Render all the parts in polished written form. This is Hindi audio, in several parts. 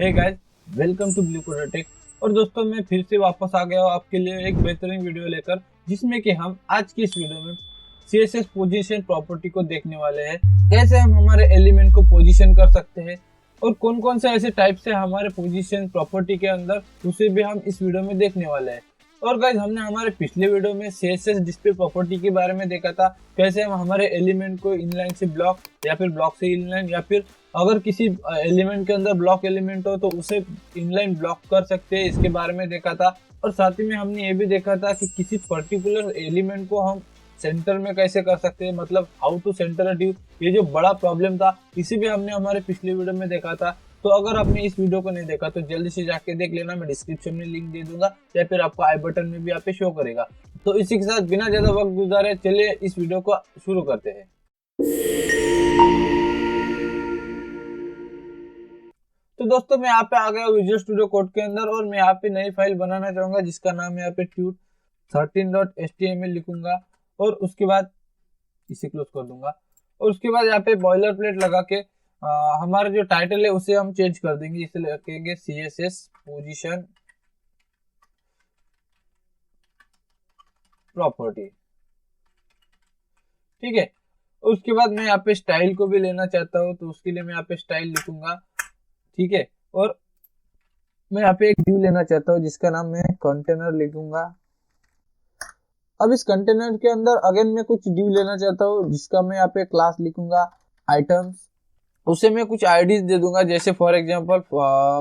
Hey guys, welcome to blue coder tech. और दोस्तों, मैं फिर से वापस आ गया हूँ आपके लिए एक बेहतरीन वीडियो लेकर, जिसमें कि हम आज की इस वीडियो में CSS पोजीशन प्रॉपर्टी को देखने वाले हैं। कैसे हम हमारे एलिमेंट को पोजीशन कर सकते हैं और कौन कौन से ऐसे टाइप्स है हमारे पोजीशन प्रॉपर्टी के अंदर, उसे भी हम इस वीडियो में देखने वाले हैं। और गाइस, हमने हमारे पिछले वीडियो में CSS डिस्प्ले प्रॉपर्टी के बारे में देखा था, कैसे हम हमारे एलिमेंट को इनलाइन से ब्लॉक या फिर ब्लॉक से इनलाइन, या फिर अगर किसी एलिमेंट के अंदर ब्लॉक एलिमेंट हो तो उसे इनलाइन ब्लॉक कर सकते हैं, इसके बारे में देखा था। और साथ ही में हमने ये भी देखा था कि किसी पर्टिकुलर एलिमेंट को हम सेंटर में कैसे कर सकते हैं, मतलब how to center a div, ये जो बड़ा प्रॉब्लम था, इसी भी हमने हमारे पिछले वीडियो में देखा था। तो अगर आपने इस वीडियो को नहीं देखा तो जल्दी से जाके देख लेना, मैं डिस्क्रिप्शन में लिंक दे दूंगा या फिर आपको आई बटन में भी यहाँ पे शो करेगा। तो इसी के साथ बिना ज्यादा वक्त गुजारे चलिए इस वीडियो को शुरू करते हैं। तो दोस्तों, मैं यहाँ पे आ गया विजुअल स्टूडियो कोड के अंदर और मैं यहाँ पे नई फाइल बनाना चाहूंगा जिसका नाम यहाँ पे tut13.html लिखूंगा और उसके बाद इसे क्लोज कर दूंगा। और उसके बाद यहाँ पे बॉयलर प्लेट लगा के हमारा जो टाइटल है उसे हम चेंज कर देंगे, इसे लिखेंगे CSS पोजीशन प्रॉपर्टी। ठीक है। उसके बाद मैं यहाँ पे स्टाइल को भी लेना चाहता हूँ, तो उसके लिए मैं यहाँ पे स्टाइल लिखूंगा। ठीक है। और मैं यहाँ पे एक व्यू लेना चाहता हूँ जिसका नाम मैं कंटेनर लिखूंगा। अब इस कंटेनर के अंदर अगेन मैं कुछ ड्यू लेना चाहता हूँ जिसका मैं यहाँ पे क्लास लिखूंगा आइटम्स। उसे मैं कुछ आईडीज दे दूंगा, जैसे फॉर एग्जांपल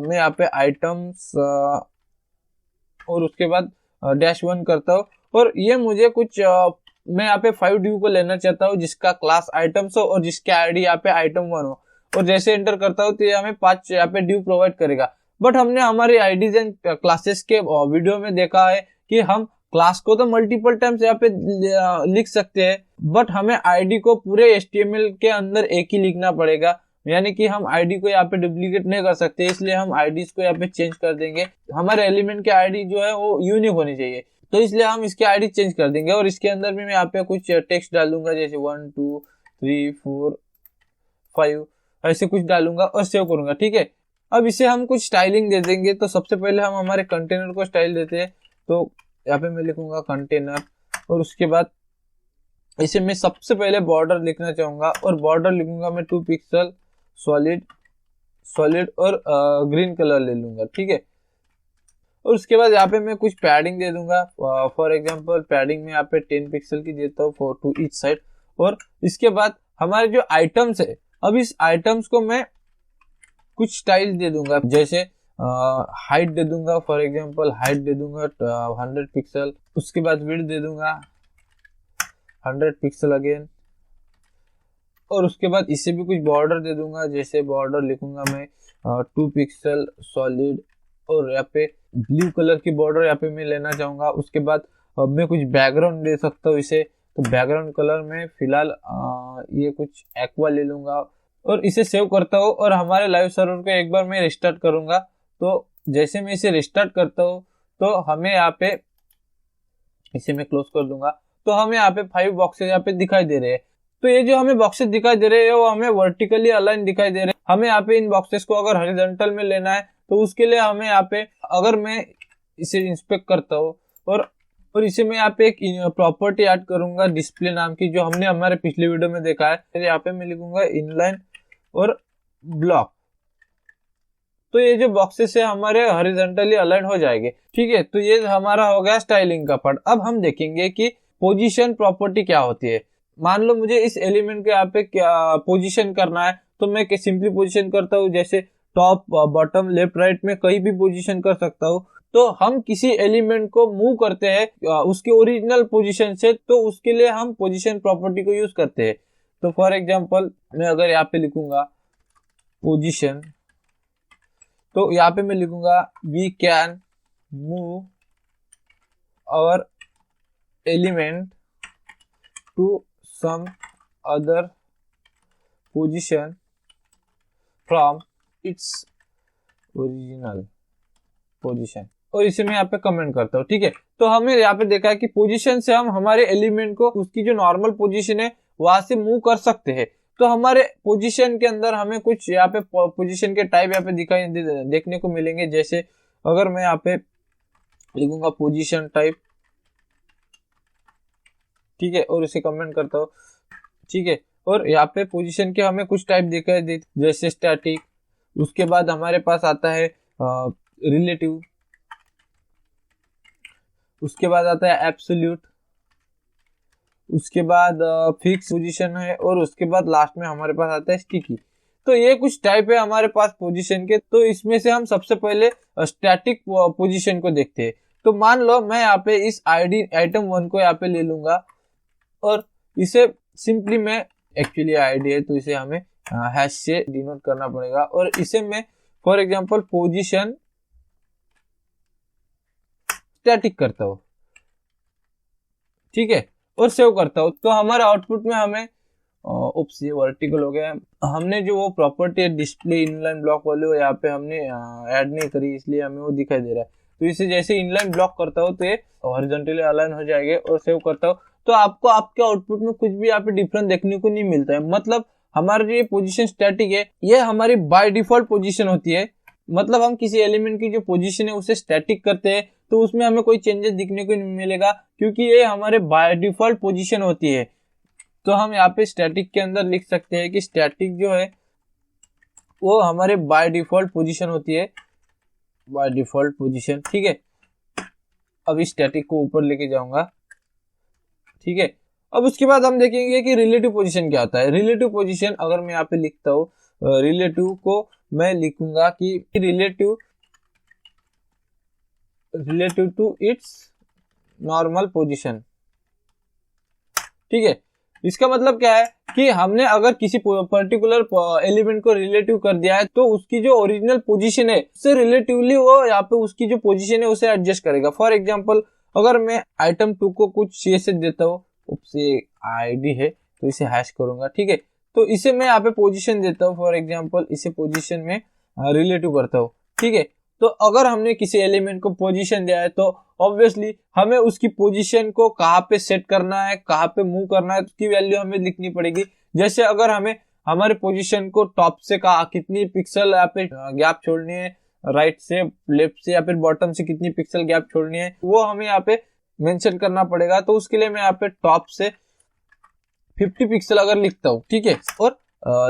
मैं यहाँ पे आइटम्स और उसके बाद -1 करता हूँ। और ये मुझे कुछ मैं यहाँ पे 5 ड्यू को लेना चाहता हूँ जिसका क्लास आइटम्स हो और जिसके आईडी यहाँ पे item 1 हो। और जैसे एंटर करता हूँ तो ये हमें 5 यहाँ पे ड्यू प्रोवाइड करेगा। बट हमने हमारे आईडीज एंड क्लासेस के वीडियो में देखा है कि हम क्लास को तो मल्टीपल टाइम्स यहाँ पे लिख सकते हैं, बट हमें आईडी को पूरे HTML के अंदर एक ही लिखना पड़ेगा, यानी कि हम आईडी को यहाँ पे डुप्लीकेट नहीं कर सकते। इसलिए हम आईडीज को यहाँ पे चेंज कर देंगे। हमारे एलिमेंट के आईडी जो है वो यूनिक होनी चाहिए, तो इसलिए हम इसके आईडी चेंज कर देंगे। और इसके अंदर भी मैं यहाँ पे कुछ टेक्स्ट डालूंगा, जैसे 1 2 3 4 5 ऐसे कुछ डालूंगा और सेव करूंगा। ठीक है। अब इसे हम कुछ स्टाइलिंग दे देंगे। तो सबसे पहले हम हमारे कंटेनर को स्टाइल देते हैं, तो यहाँ पे मैं लिखूंगा कंटेनर। और उसके बाद इसे मैं सबसे पहले बॉर्डर लिखना चाहूंगा और बॉर्डर लिखूंगा मैं 2 पिक्सल सॉलिड और ग्रीन कलर ले लूंगा। ठीक है। और उसके बाद यहाँ पे मैं कुछ पैडिंग दे दूंगा। फॉर एग्जांपल पैडिंग में यहाँ पे 10 पिक्सल की देता हूँ फॉर टू ईच साइड। और इसके बाद हमारे जो आइटम्स है, अब इस आइटम्स को मैं कुछ स्टाइल दे दूंगा, जैसे हाइट दे दूंगा। फॉर एग्जांपल हाइट दे दूंगा 100 पिक्सल। उसके बाद विड्थ दे दूंगा 100 पिक्सल अगेन। और उसके बाद इसे भी कुछ बॉर्डर दे दूंगा, जैसे बॉर्डर लिखूंगा मैं 2 पिक्सल सॉलिड। और यहाँ पे ब्लू कलर की बॉर्डर यहाँ पे मैं लेना चाहूंगा। उसके बाद मैं कुछ बैकग्राउंड दे सकता हूँ इसे, तो बैकग्राउंड कलर में फिलहाल ये कुछ एक्वा ले लूंगा और इसे सेव करता हूँ। और हमारे लाइव सर्वर को एक बार मैं रिस्टार्ट करूंगा। तो जैसे मैं इसे रिस्टार्ट करता हूँ तो हमें यहाँ पे, इसे मैं क्लोज कर दूंगा, तो हमें यहाँ पे 5 बॉक्सेस यहाँ पे दिखाई दे रहे हैं। तो ये जो हमें बॉक्सेस दिखाई दे रहे हैं वो हमें वर्टिकली अलाइन दिखाई दे रहे हैं। हमें यहाँ पे इन बॉक्सेस को अगर हॉरिजॉन्टल में लेना है तो उसके लिए हमें यहाँ पे, अगर मैं इसे इंस्पेक्ट करता हूँ और इसे मैं यहाँ पे एक प्रॉपर्टी ऐड करूंगा डिस्प्ले नाम की, जो हमने हमारे पिछले वीडियो में देखा है। फिर यहाँ पे मैं लिखूंगा इनलाइन और ब्लॉक। तो ये जो बॉक्सेस है हमारे हॉरिजॉन्टली अलाइन हो जाएंगे। ठीक है। तो ये हमारा हो गया स्टाइलिंग का पार्ट। अब हम देखेंगे कि पोजीशन प्रॉपर्टी क्या होती है। मान लो मुझे इस एलिमेंट के यहाँ पे क्या पोजीशन करना है, तो मैं सिंपली पोजीशन करता हूँ, जैसे टॉप बॉटम लेफ्ट राइट में कहीं भी पोजीशन कर सकता हूँ। तो हम किसी एलिमेंट को मूव करते हैं उसके ओरिजिनल पोजीशन से, तो उसके लिए हम पोजीशन प्रॉपर्टी को यूज करते हैं। तो फॉर एग्जांपल मैं अगर यहाँ पे लिखूंगा पोजीशन, तो यहाँ पे मैं लिखूंगा we can move our element to some other position from its original position. और इसे मैं यहाँ पे कमेंट करता हूँ। ठीक है। तो हमें यहाँ पे देखा है कि पोजीशन से हम हमारे एलिमेंट को उसकी जो नॉर्मल पोजीशन है वहां से मूव कर सकते हैं। तो हमारे पोजीशन के अंदर हमें कुछ यहाँ पे पोजीशन के टाइप यहाँ पे देखने को मिलेंगे। जैसे अगर मैं यहाँ पे लिखूंगा पोजीशन टाइप, ठीक है, और इसे कमेंट करता हूँ, ठीक है। और यहाँ पे पोजीशन के हमें कुछ टाइप दिखाई दे, जैसे स्टैटिक, उसके बाद हमारे पास आता है रिलेटिव, उसके बाद आता है एब्सोल्यूट, उसके बाद फिक्स पोजीशन है, और उसके बाद लास्ट में हमारे पास आता है स्टिकी। तो ये कुछ टाइप है हमारे पास पोजीशन के। तो इसमें से हम सबसे पहले स्टैटिक पोजीशन को देखते हैं। तो मान लो मैं यहाँ पे इस आइटम 1 को यहाँ पे ले लूंगा, और इसे सिंपली मैं, एक्चुअली आईडी है तो इसे हमें हैश से डिनोट करना पड़ेगा, और इसे मैं फॉर एग्जांपल पोजीशन स्टैटिक करता हूँ, ठीक है, और सेव करता हूँ। तो हमारे आउटपुट में हमें उप्स, ये वर्टिकल हो गया। हमने जो वो प्रॉपर्टी डिस्प्ले इनलाइन ब्लॉक वाले वो यहाँ पे हमने ऐड नहीं करी, इसलिए हमें वो दिखाई दे रहा है। तो इसे जैसे इनलाइन ब्लॉक करता हूँ तो ये हॉरिजॉन्टली अलाइन हो जाएंगे, और सेव करता हूँ तो आपको आपके आउटपुट में कुछ भी यहाँ पे डिफरेंस देखने को नहीं मिलता है। मतलब हमारा जो ये पोजीशन स्टैटिक है, ये हमारी बाय डिफॉल्ट पोजीशन होती है। मतलब हम किसी एलिमेंट की जो पोजीशन है उसे स्टैटिक करते हैं तो उसमें हमें कोई चेंजेस दिखने को नहीं मिलेगा, क्योंकि ये हमारे बाय डिफॉल्ट पोजीशन होती है। तो हम यहाँ पे स्टैटिक के अंदर लिख सकते हैं कि स्टैटिक जो है वो हमारे बाय डिफॉल्ट पोजीशन होती है, बाय डिफॉल्ट पोजीशन, ठीक है। अब इस स्टैटिक को ऊपर लेके जाऊंगा, ठीक है। अब उसके बाद हम देखेंगे कि रिलेटिव पोजीशन क्या होता है। रिलेटिव पोजीशन अगर मैं यहाँ पे लिखता हूँ, रिलेटिव को मैं लिखूंगा कि relative to its normal position, ठीक है। इसका मतलब क्या है कि हमने अगर किसी पर्टिकुलर एलिमेंट को रिलेटिव कर दिया है तो उसकी जो ओरिजिनल पोजीशन है उससे रिलेटिवली वो यहाँ पे उसकी जो पोजीशन है उसे एडजस्ट करेगा। फॉर एग्जांपल अगर मैं आइटम 2 को कुछ CSS देता हूँ, से आईडी है तो इसे हैश करूंगा, ठीक है। तो इसे मैं यहाँ पे पोजीशन देता हूँ, फॉर एग्जांपल इसे पोजीशन में रिलेटिव करता हूँ, ठीक है। तो अगर हमने किसी एलिमेंट को पोजीशन दिया है तो ऑब्वियसली हमें उसकी पोजीशन को कहाँ पे सेट करना है, कहाँ पे मूव करना है, उसकी वैल्यू हमें लिखनी पड़ेगी। जैसे अगर हमें हमारे पोजीशन को टॉप से कितनी पिक्सल यहाँ पे गैप छोड़नी है, राइट से लेफ्ट से या फिर बॉटम से कितनी पिक्सल गैप छोड़नी है, वो हमें यहाँ पे मेंशन करना पड़ेगा। तो उसके लिए मैं यहाँ पे टॉप से 50 पिक्सल अगर लिखता हूँ, ठीक है, और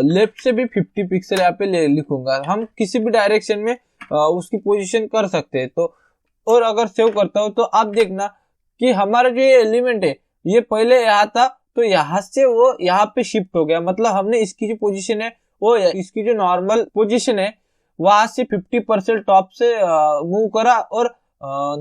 लेफ्ट से भी 50 पिक्सल यहाँ पे लिखूंगा। हम किसी भी डायरेक्शन में उसकी पोजीशन कर सकते हैं। तो और अगर सेव करता हूँ तो आप देखना कि हमारा जो ये एलिमेंट है ये पहले यहाँ था, तो यहाँ से वो यहाँ पे शिफ्ट हो गया। मतलब हमने इसकी जो पोजीशन है वो इसकी जो नॉर्मल पोजीशन है वहां से 50% टॉप से मूव करा, और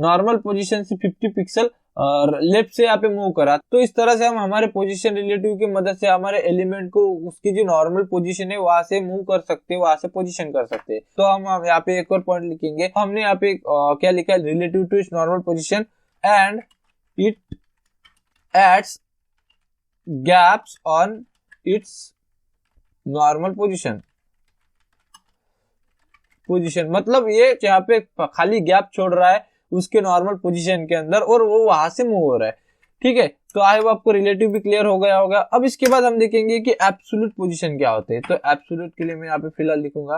नॉर्मल पोजीशन से 50 पिक्सल और लेफ्ट से यहाँ पे मूव करा। तो इस तरह से हम हमारे पोजीशन रिलेटिव की मदद से हमारे एलिमेंट को उसकी जो नॉर्मल पोजीशन है वहां से मूव कर सकते हैं, वहां से पोजीशन कर सकते हैं। तो हम यहाँ पे एक और पॉइंट लिखेंगे। हमने यहाँ पे क्या लिखा है, relative to its normal position and it adds gaps on its normal position. मतलब ये यहाँ पे खाली गैप छोड़ रहा है उसके नॉर्मल पोजीशन के अंदर, और वो वहां से मूव हो रहा है, ठीक है। तो आई होप आपको रिलेटिव भी क्लियर हो गया होगा। अब इसके बाद हम देखेंगे कि एब्सोल्यूट पोजीशन क्या होते हैं। तो एब्सोल्यूट के लिए मैं यहाँ पे फिलहाल लिखूंगा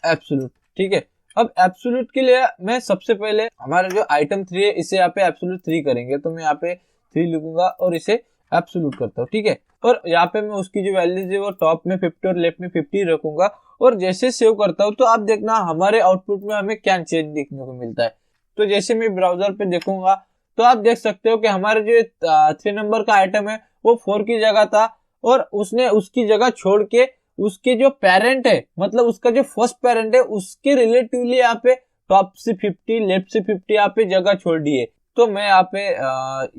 एब्सोल्यूट, ठीक है। अब एब्सोल्यूट के लिए मैं सबसे पहले हमारा जो आइटम 3 है इसे यहाँ पे एब्सोल्यूट 3 करेंगे। तो मैं यहाँ पे 3 लिखूंगा और इसे एब्सोल्यूट करता हूँ, ठीक है। और यहाँ पे मैं उसकी जो वैल्यूज है वो टॉप में 50 और लेफ्ट में 50 रखूंगा, और जैसे सेव करता हूँ तो आप देखना हमारे आउटपुट में हमें क्या चेंज देखने को मिलता है। तो जैसे मैं ब्राउजर पे देखूंगा तो आप देख सकते हो कि हमारे जो 3 नंबर का आइटम है वो 4 की जगह था, और उसने उसकी जगह छोड़ के उसके जो पेरेंट है, मतलब उसका जो फर्स्ट पेरेंट है उसके रिलेटिवली यहाँ पे टॉप से 50 लेफ्ट से 50 यहाँ पे जगह छोड़ दी है। तो मैं यहाँ पे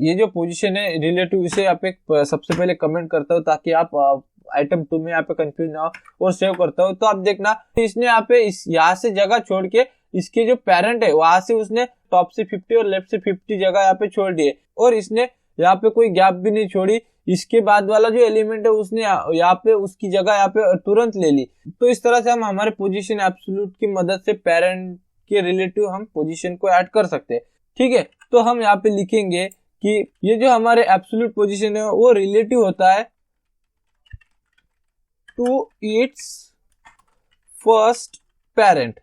ये जो पोजीशन है रिलेटिव इसे यहाँ पे सबसे पहले कमेंट करता हूँ ताकि आप आइटम 2 में यहाँ पे कंफ्यूज ना हो, और सेव करता हूँ। तो आप देखना इसने यहाँ पे यहाँ से जगह छोड़ के इसके जो पेरेंट है वहां से उसने टॉप से 50 और लेफ्ट से 50 जगह यहाँ पे छोड़ दिए, और इसने यहाँ पे कोई गैप भी नहीं छोड़ी। इसके बाद वाला जो एलिमेंट है उसने यहाँ पे उसकी जगह यहाँ पे तुरंत ले ली। तो इस तरह से हम हमारे पोजीशन एब्सोल्यूट की मदद से पेरेंट के रिलेटिव हम पोजीशन को ऐड कर सकते हैं, ठीक है। तो हम यहाँ पे लिखेंगे कि ये जो हमारे एब्सोल्यूट पोजीशन है वो रिलेटिव होता है टू इट्स फर्स्ट पेरेंट।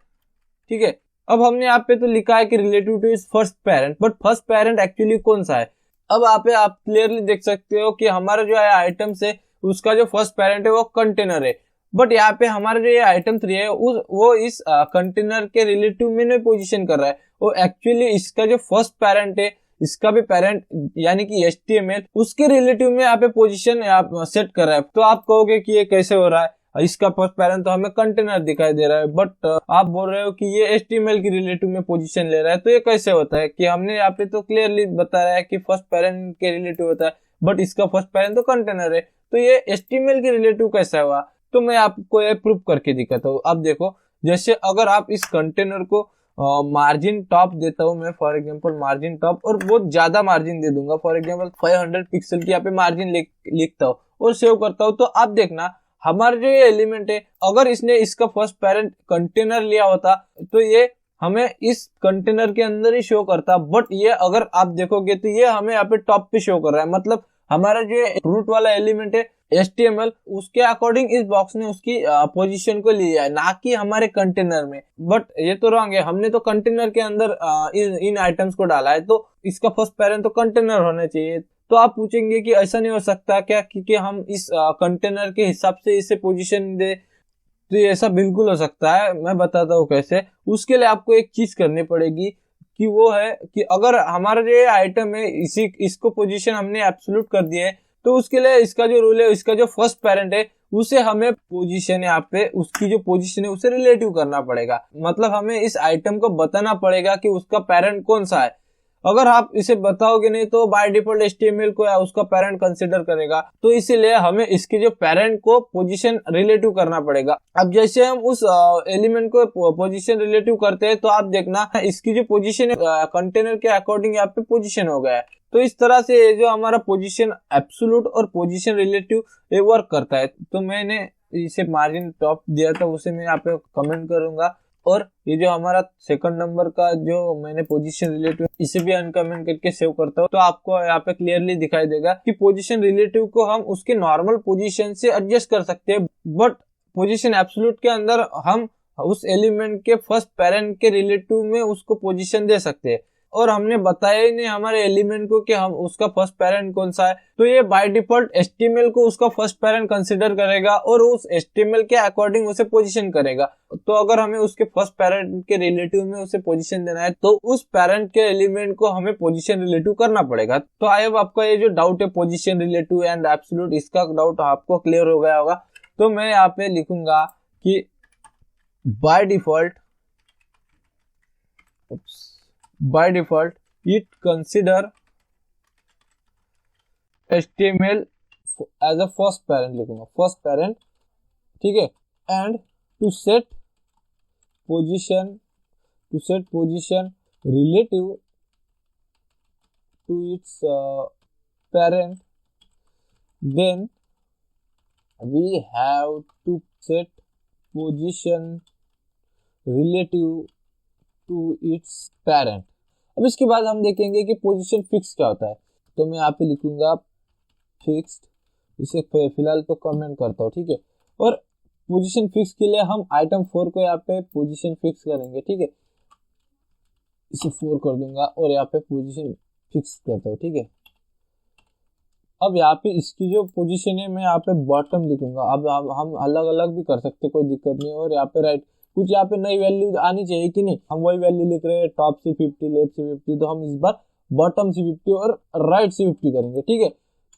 ठीक है, अब हमने यहाँ पे तो लिखा है कि relative to its first parent, but first parent actually कौन सा है? अब यहाँ पे आप क्लियरली देख सकते हो कि हमारा जो है आइटम से उसका जो फर्स्ट पेरेंट है वो कंटेनर है, बट यहाँ पे हमारा जो ये आइटम 3 है वो इस कंटेनर के रिलेटिव में नहीं पोजीशन कर रहा है, वो एक्चुअली इसका जो फर्स्ट पेरेंट है, इसका भी पेरेंट यानी कि HTML उसके रिलेटिव में यहाँ पे पोजीशन सेट कर रहा है। तो आप कहोगे कि ये कैसे हो रहा है, इसका फर्स्ट पेरेंट तो हमें कंटेनर दिखाई दे रहा है, बट आप बोल रहे हो कि ये HTML की रिलेटिव में पोजीशन ले रहा है, तो ये कैसे होता है? कि हमने यहाँ पे तो क्लियरली बताया है कि फर्स्ट पेरेंट के रिलेटिव होता है, बट इसका फर्स्ट पेरेंट तो कंटेनर है, तो ये HTML की रिलेटिव कैसा हुआ? तो मैं आपको ये प्रूफ करके दिखाता हूँ। अब देखो, जैसे अगर आप इस कंटेनर को मार्जिन टॉप देता हूँ मैं, फॉर एग्जांपल मार्जिन टॉप, और बहुत ज्यादा मार्जिन दे दूंगा, फॉर एग्जांपल 500 पिक्सल की यहाँ पे मार्जिन लिखता हूँ और सेव करता हूँ, तो आप देखना हमारा जो ये एलिमेंट है, अगर इसने इसका फर्स्ट पेरेंट कंटेनर लिया होता तो ये हमें इस कंटेनर के अंदर ही शो करता, बट ये अगर आप देखोगे तो ये हमें यहाँ पे टॉप पे शो कर रहा है। मतलब हमारा जो रूट वाला एलिमेंट है HTML, उसके अकॉर्डिंग इस बॉक्स ने उसकी पोजीशन को लिया है, ना कि हमारे कंटेनर में। बट ये तो रॉन्ग है, हमने तो कंटेनर के अंदर इन आइटम्स को डाला है, तो इसका फर्स्ट पेरेंट तो कंटेनर होना चाहिए। तो आप पूछेंगे कि ऐसा नहीं हो सकता क्या, क्योंकि हम इस कंटेनर के हिसाब से इसे पोजीशन दे? तो ये ऐसा बिल्कुल हो सकता है, मैं बताता हूँ कैसे। उसके लिए आपको एक चीज करनी पड़ेगी कि वो है कि अगर हमारा जो ये आइटम है इसको पोजीशन हमने एब्सोल्यूट कर दिया है, तो उसके लिए इसका जो रूल है, इसका जो फर्स्ट पेरेंट है उसे हमें पोजीशन यहाँ पे उसकी जो पोजीशन है उसे रिलेटिव करना पड़ेगा। मतलब हमें इस आइटम को बताना पड़ेगा कि उसका पेरेंट कौन सा है। अगर आप इसे बताओगे नहीं तो बाय डिफॉल्ट HTML को या उसका पेरेंट कंसीडर करेगा, तो इसीलिए हमें इसके जो पेरेंट को पोजीशन रिलेटिव करना पड़ेगा। अब जैसे हम उस एलिमेंट को पोजीशन रिलेटिव करते हैं, तो आप देखना इसकी जो पोजीशन है कंटेनर के अकॉर्डिंग यहाँ पे पोजीशन हो गया है। तो इस तरह से ये जो हमारा पोजीशन एब्सोल्यूट और पोजीशन रिलेटिव ये वर्क करता है। तो मैंने इसे मार्जिन टॉप दिया था, उसे मैं यहाँ पे कमेंट करूंगा, और ये जो हमारा सेकंड नंबर का जो मैंने पोजीशन रिलेटिव इसे भी अनकमेंट करके सेव करता हूँ, तो आपको यहाँ पे क्लियरली दिखाई देगा कि पोजीशन रिलेटिव को हम उसके नॉर्मल पोजीशन से एडजस्ट कर सकते हैं, बट पोजीशन एब्सोल्यूट के अंदर हम उस एलिमेंट के फर्स्ट पेरेंट के रिलेटिव में उसको पोजीशन दे सकते हैं। और हमने बताया ही नहीं हमारे एलिमेंट को कि हम उसका फर्स्ट पेरेंट कौन सा है, तो ये बाय डिफॉल्ट HTML को उसका फर्स्ट पेरेंट कंसीडर करेगा और उस HTML के अकॉर्डिंग उसे पोजीशन करेगा। तो अगर हमें उसके फर्स्ट पेरेंट के रिलेटिव में उसे पोजीशन देना है, तो उस पेरेंट के एलिमेंट को हमें पोजीशन रिलेटिव करना पड़ेगा। तो आई होप आपका ये जो डाउट है पोजीशन रिलेटिव एंड एब्सोल्यूट, इसका डाउट आपको क्लियर हो गया होगा। तो मैं यहाँ पे लिखूंगा कि by default it consider HTML as a first parent, लिखूंगा फर्स्ट पेरेंट, ठीक है। And to set position relative to its parent, then we have to set position relative to its parent. अब इसके बाद हम देखेंगे कि पोजीशन फिक्स क्या होता है। तो मैं यहाँ पे लिखूंगा फिक्स्ड, इसे फिलहाल तो कमेंट करता हूँ, ठीक है। और पोजीशन फिक्स के लिए हम आइटम 4 को यहाँ पे पोजीशन फिक्स करेंगे, ठीक है। इसे 4 कर दूंगा और यहाँ पे पोजीशन फिक्स करता हूँ, ठीक है। अब यहाँ पे इसकी जो पोजीशन है मैं यहाँ पे बॉटम लिखूंगा। अब हम अलग अलग भी कर सकते, कोई दिक्कत नहीं। और यहाँ पे राइट, कुछ यहाँ पे नई वैल्यू आनी चाहिए कि नहीं, हम वही वैल्यू लिख रहे हैं, टॉप से 50, लेफ्ट से 50, तो हम इस बार बॉटम से 50 और राइट से 50 करेंगे, ठीक है।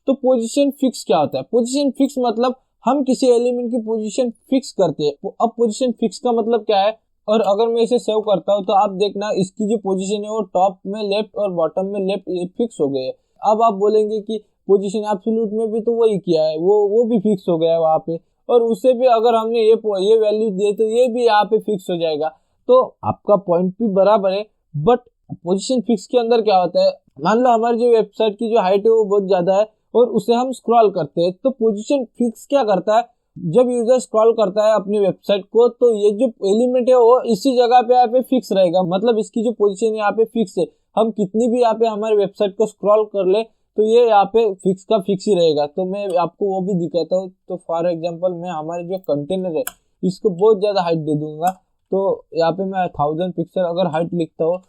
तो पोजीशन फिक्स क्या होता है? पोजीशन फिक्स मतलब हम किसी एलिमेंट की पोजीशन फिक्स करते हैं। अब पोजीशन फिक्स का मतलब क्या है? और अगर मैं इसे सेव करता हूँ तो आप देखना इसकी जो पोजीशन है वो टॉप में लेफ्ट और बॉटम में लेफ्ट फिक्स हो गए है। अब आप बोलेंगे कि पोजीशन एब्सोल्यूट में भी तो वही किया है, वो भी फिक्स हो गया है वहां पे, और उससे भी अगर हमने ये वैल्यू दिए तो ये भी यहाँ पे फिक्स हो जाएगा। तो आपका पॉइंट भी बराबर है, बट पोजीशन फिक्स के अंदर क्या होता है? मान लो हमारी जो वेबसाइट की जो हाइट है वो बहुत ज्यादा है और उसे हम स्क्रॉल करते हैं, तो पोजीशन फिक्स क्या करता है? जब यूजर स्क्रॉल करता है अपनी वेबसाइट को, तो ये जो एलिमेंट है वो इसी जगह पे यहाँ पे फिक्स रहेगा। मतलब इसकी जो पोजीशन है यहाँ पे फिक्स है। हम कितनी भी यहाँ पे हमारे वेबसाइट को स्क्रॉल कर ले तो ये यहाँ पे फिक्स का फिक्स ही रहेगा। तो मैं आपको वो भी दिखाता हूँ। तो फॉर एग्जांपल मैं हमारे जो कंटेनर है इसको बहुत ज्यादा हाइट दे दूंगा। तो यहाँ पे मैं 1000 पिक्सल अगर हाइट लिखता हूँ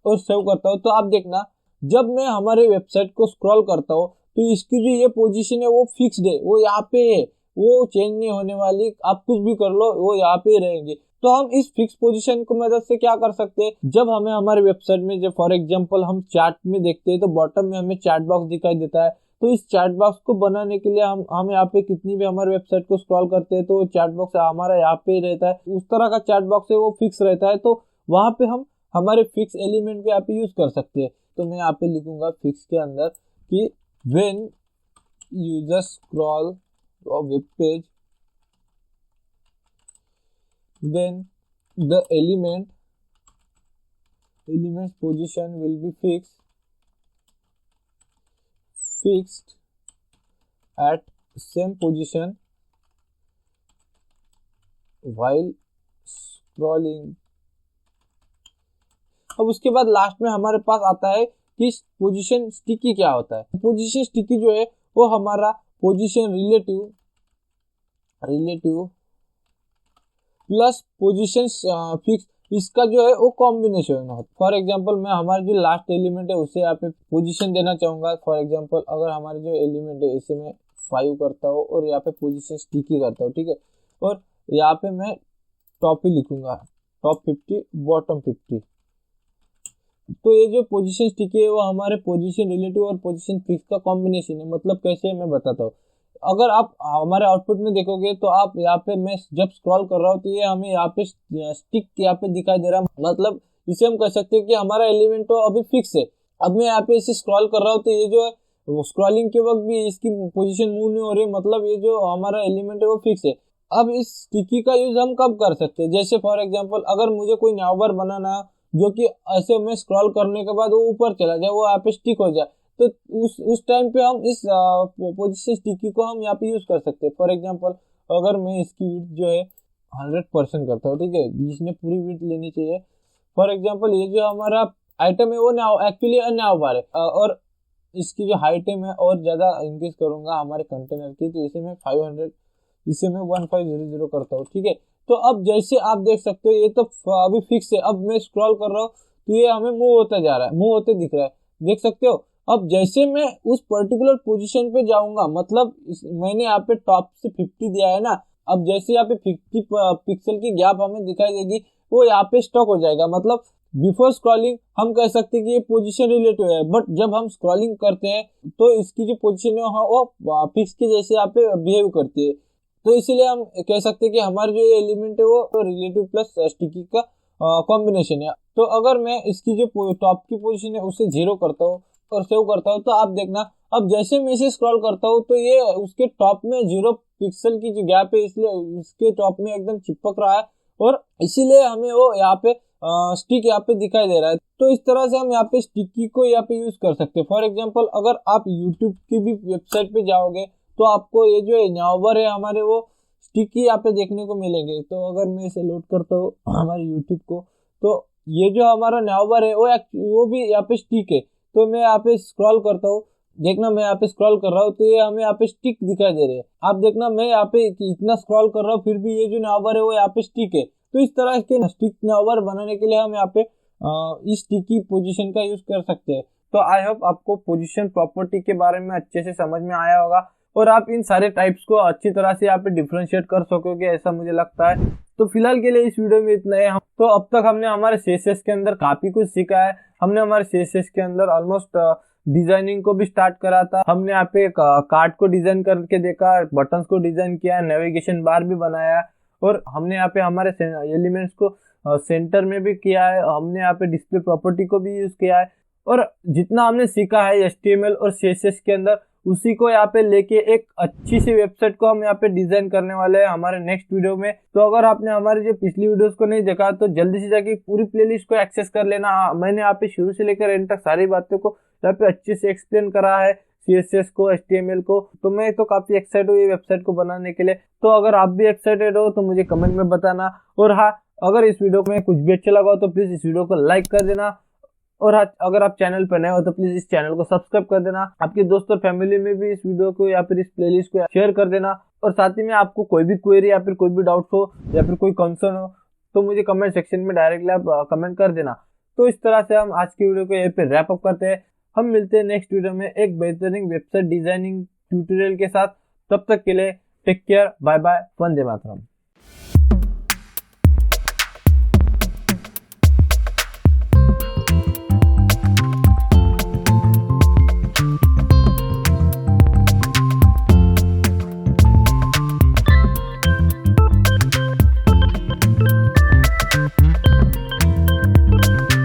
और सेव करता हूँ, तो आप देखना जब मैं हमारे वेबसाइट को स्क्रॉल करता हूँ तो इसकी जो ये पोजीशन है वो फिक्स्ड है, वो यहाँ पे है, वो चेंज नहीं होने वाली। आप कुछ भी कर लो वो यहाँ पे रहेंगे। तो हम इस फिक्स पोजीशन को मदद से क्या कर सकते हैं, जब हमें हमारे वेबसाइट में जब फॉर एग्जांपल हम चैट में देखते हैं तो बॉटम में हमें चैट बॉक्स दिखाई देता है। तो इस चैट बॉक्स को बनाने के लिए हम यहाँ पे कितनी भी हमारे वेबसाइट को स्क्रॉल करते हैं तो चैट बॉक्स हमारा यहाँ पे रहता है, उस तरह का चैट बॉक्स है वो फिक्स रहता है। तो वहां पे हम हमारे फिक्स एलिमेंट को यहाँ पे यूज कर सकते हैं। तो मैं यहाँ पे लिखूंगा फिक्स के अंदर कि when user scroll web page then the elements position will be fixed at same position while scrolling। अब उसके बाद लास्ट में हमारे पास आता है कि पोजीशन स्टिकी क्या होता है। पोजीशन स्टिकी जो है वो हमारा position relative plus position fix, इसका जो है वो कॉम्बिनेशन है। फॉर एग्जांपल मैं हमारे जो लास्ट एलिमेंट है उसे यहाँ पे पोजीशन देना चाहूंगा। फॉर एग्जांपल अगर हमारे जो एलिमेंट है इसे मैं 5 करता हूँ और यहाँ पे पोजीशन स्टिकी करता हूँ, ठीक है। और यहाँ पे मैं टॉप ही लिखूंगा, टॉप 50 बॉटम 50। तो ये जो पोजीशन स्टिकी है वो हमारे पोजीशन रिलेटिव और पोजीशन फिक्स का कॉम्बिनेशन है। मतलब कैसे मैं बताता हूँ। अगर आप हमारे आउटपुट में देखोगे तो आप यहाँ पे मैं जब स्क्रॉल कर रहा हूँ तो ये हमें यहाँ पे स्टिक यहाँ पे दिखाई दे रहा है। मतलब इसे हम कह सकते हैं कि हमारा एलिमेंट तो अभी फिक्स है। अब मैं यहाँ पे इसे स्क्रॉल कर रहा हूँ तो ये जो है स्क्रॉलिंग के वक्त भी इसकी पोजीशन मूव नहीं हो रही, मतलब ये जो हमारा एलिमेंट है वो फिक्स है। अब इस स्टिकी का यूज हम कब कर सकते हैं, जैसे फॉर एग्जाम्पल अगर मुझे कोई नावर बनाना जो कि ऐसे मैं स्क्रॉल करने के बाद वो ऊपर चला जाए, वो यहाँ पे स्टिक हो जाए, तो उस टाइम पे हम इस पोजीशन स्टिकी को हम यहाँ पे यूज कर सकते हैं। फॉर एग्जांपल अगर मैं इसकी विड्थ जो है 100% करता हूँ, ठीक है, जिसने पूरी विड्थ लेनी चाहिए। फॉर एग्जांपल ये जो हमारा आइटम है वो एक्चुअली अनावर है और इसकी जो हाइट है मैं और ज्यादा इंक्रीज करूंगा हमारे कंटेनर की। तो इसे मैं 500, इसे मैं 1500 करता हूँ, ठीक है। तो अब जैसे आप देख सकते हो ये तो अभी फिक्स है। अब मैं स्क्रॉल कर रहा हूँ तो ये हमें मूव होता जा रहा है, मूव होते दिख रहा है, देख सकते हो। अब जैसे मैं उस पर्टिकुलर पोजीशन पे जाऊंगा, मतलब मैंने यहाँ पे टॉप से 50 दिया है ना, अब जैसे यहाँ पे 50 पिक्सल की गैप हमें दिखाई देगी वो यहाँ पे स्टॉक हो जाएगा। मतलब बिफोर स्क्रॉलिंग हम कह सकते हैं कि ये पोजीशन रिलेटिव है, बट जब हम स्क्रॉलिंग करते हैं तो इसकी जो पोजीशन है वो फिक्स के जैसे यहाँ पे बिहेव करती है। तो इसीलिए हम कह सकते हैं कि हमारे जो एलिमेंट है वो रिलेटिव प्लस स्टिकी का कॉम्बिनेशन है। तो अगर मैं इसकी जो टॉप की पोजीशन है उसे 0 करता हूँ और सेव करता हूँ, तो आप देखना अब जैसे मैं इसे स्क्रॉल करता हूँ तो ये उसके टॉप में 0 पिक्सल की जो गैप है इसलिए उसके टॉप में एकदम चिपक रहा है और इसीलिए हमें वो यहाँ पे स्टिक यहाँ पे दिखाई दे रहा है। तो इस तरह से हम यहाँ पे स्टिकी को यहाँ पे यूज कर सकते हैं। फॉर एग्जांपल अगर आप यूट्यूब की भी वेबसाइट पे जाओगे तो आपको ये जो नावर है हमारे वो स्टिकी यहाँ पे देखने को मिलेंगे। तो अगर मैं इसे लोड करता हूँ हमारे यूट्यूब को, तो ये जो हमारा नावर है वो भी यहाँ पे स्टिक है। तो मैं यहाँ पे स्क्रॉल करता हूँ, देखना मैं यहाँ पे स्क्रॉल कर रहा हूँ तो ये हमें यहाँ पे स्टिक दिखाई दे रहे हैं। आप देखना मैं यहाँ पे इतना स्क्रॉल कर रहा हूँ फिर भी ये जो नावर है वो यहाँ पे स्टिक है। तो इस तरह के स्टिक नावर बनाने के लिए हम यहाँ पे इस स्टिकी पोजीशन का यूज कर सकते हैं। तो आई होप आपको पोजीशन प्रॉपर्टी के बारे में अच्छे से समझ में आया होगा और आप इन सारे टाइप्स को अच्छी तरह से यहाँ पे डिफरेंशिएट कर सकोगे, ऐसा मुझे लगता है। तो फिलहाल के लिए इस वीडियो में इतना है। तो अब तक हमने हमारे CSS के अंदर काफी कुछ सीखा है। हमने हमारे CSS के अंदर ऑलमोस्ट डिजाइनिंग को भी स्टार्ट करा था। हमने यहाँ पे कार्ड को डिजाइन करके देखा, बटन्स को डिजाइन किया, नेविगेशन बार भी बनाया और हमने यहाँ पे हमारे एलिमेंट्स को सेंटर में भी किया है। हमने यहाँ पे डिस्प्ले प्रॉपर्टी को भी यूज किया है और जितना हमने सीखा है HTML और CSS के अंदर उसी को यहाँ पे लेके एक अच्छी सी वेबसाइट को हम यहाँ पे डिजाइन करने वाले हैं हमारे नेक्स्ट वीडियो में। तो अगर आपने हमारी जो पिछली वीडियोस को नहीं देखा तो जल्दी से जाके पूरी प्लेलिस्ट को एक्सेस कर लेना। मैंने यहाँ पे शुरू से लेकर एंड तक सारी बातों को यहाँ पे अच्छे से एक्सप्लेन करा है, CSS को, HTML को। तो मैं तो काफी एक्साइटेड हूँ ये वेबसाइट को बनाने के लिए। तो अगर आप भी एक्साइटेड हो तो मुझे कमेंट में बताना। और हाँ, अगर इस वीडियो में कुछ भी अच्छा लगा हो तो प्लीज इस वीडियो को लाइक कर देना और अगर आप चैनल पर नए हो तो प्लीज इस चैनल को सब्सक्राइब कर देना। आपके दोस्त और फैमिली में भी इस वीडियो को या फिर इस प्लेलिस्ट को शेयर कर देना। और साथ ही में आपको कोई भी क्वेरी या फिर कोई भी डाउट हो या फिर कोई कंसर्न हो तो मुझे कमेंट सेक्शन में डायरेक्टली आप कमेंट कर देना। तो इस तरह से हम आज की वीडियो को यहीं पे रैप अप करते हैं। हम मिलते हैं नेक्स्ट वीडियो में एक बेहतरीन वेबसाइट डिजाइनिंग ट्यूटोरियल के साथ। तब तक के लिए take care, bye bye, Vande Mataram.